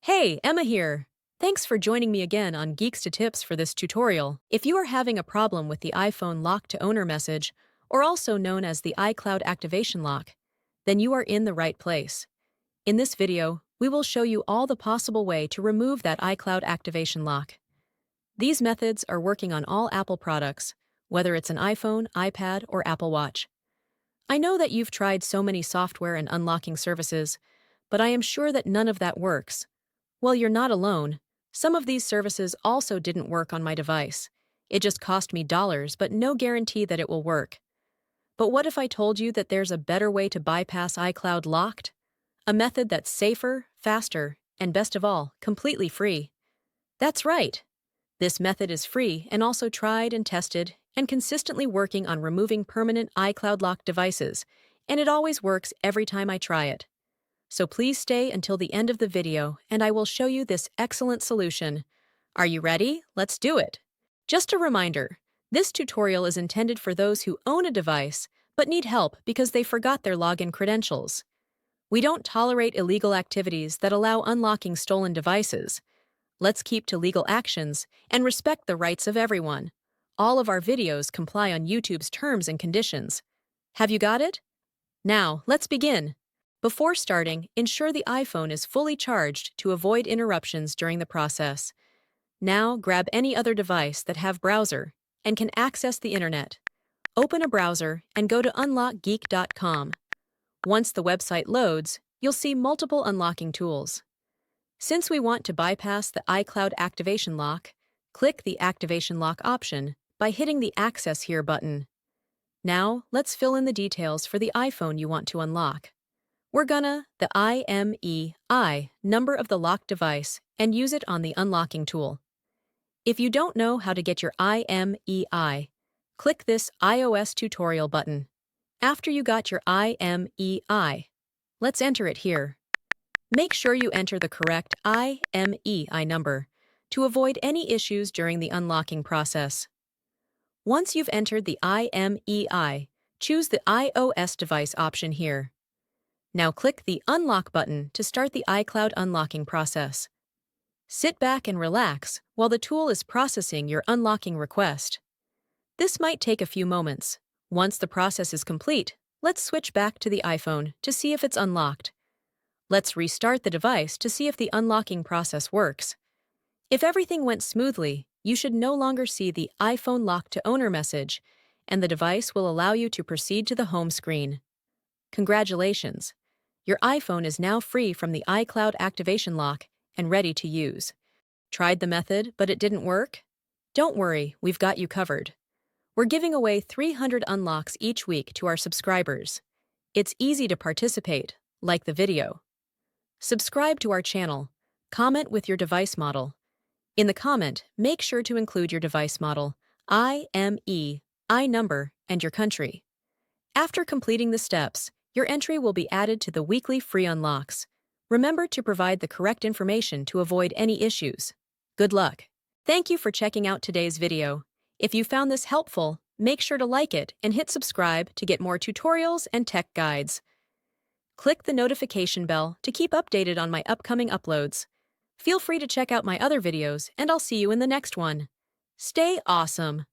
Hey, Emma here. Thanks for joining me again on Geeks to Tips for this tutorial. If you are having a problem with the iPhone lock to owner message, or also known as the iCloud activation lock, then you are in the right place. In this video, we will show you all the possible way to remove that iCloud activation lock. These methods are working on all Apple products, whether it's an iPhone, iPad, or Apple Watch. I know that you've tried so many software and unlocking services, but I am sure that none of that works. Well, you're not alone. Some of these services also didn't work on my device. It just cost me dollars, but no guarantee that it will work. But what if I told you that there's a better way to bypass iCloud locked? A method that's safer, faster, and best of all, completely free. That's right. This method is free and also tried and tested and consistently working on removing permanent iCloud locked devices, and it always works every time I try it. So please stay until the end of the video and I will show you this excellent solution. Are you ready? Let's do it! Just a reminder, this tutorial is intended for those who own a device but need help because they forgot their login credentials. We don't tolerate illegal activities that allow unlocking stolen devices. Let's keep to legal actions and respect the rights of everyone. All of our videos comply on YouTube's terms and conditions. Have you got it? Now, let's begin. Before starting, ensure the iPhone is fully charged to avoid interruptions during the process. Now, grab any other device that have browser and can access the internet. Open a browser and go to unlockgeek.com. Once the website loads, you'll see multiple unlocking tools. Since we want to bypass the iCloud activation lock, click the Activation Lock option by hitting the Access Here button. Now, let's fill in the details for the iPhone you want to unlock. We're gonna the IMEI number of the locked device and use it on the unlocking tool. If you don't know how to get your IMEI, click this iOS tutorial button. After you got your IMEI, let's enter it here. Make sure you enter the correct IMEI number to avoid any issues during the unlocking process. Once you've entered the IMEI, choose the iOS device option here. Now click the Unlock button to start the iCloud unlocking process. Sit back and relax while the tool is processing your unlocking request. This might take a few moments. Once the process is complete, let's switch back to the iPhone to see if it's unlocked. Let's restart the device to see if the unlocking process works. If everything went smoothly, you should no longer see the iPhone lock to owner message, and the device will allow you to proceed to the home screen. Congratulations! Your iPhone is now free from the iCloud activation lock and ready to use. Tried the method, but it didn't work? Don't worry, we've got you covered. We're giving away 300 unlocks each week to our subscribers. It's easy to participate, like the video. Subscribe to our channel. Comment with your device model. In the comment, make sure to include your device model, IMEI number, and your country. After completing the steps, your entry will be added to the weekly free unlocks. Remember to provide the correct information to avoid any issues. Good luck! Thank you for checking out today's video. If you found this helpful, make sure to like it and hit subscribe to get more tutorials and tech guides. Click the notification bell to keep updated on my upcoming uploads. Feel free to check out my other videos, and I'll see you in the next one. Stay awesome!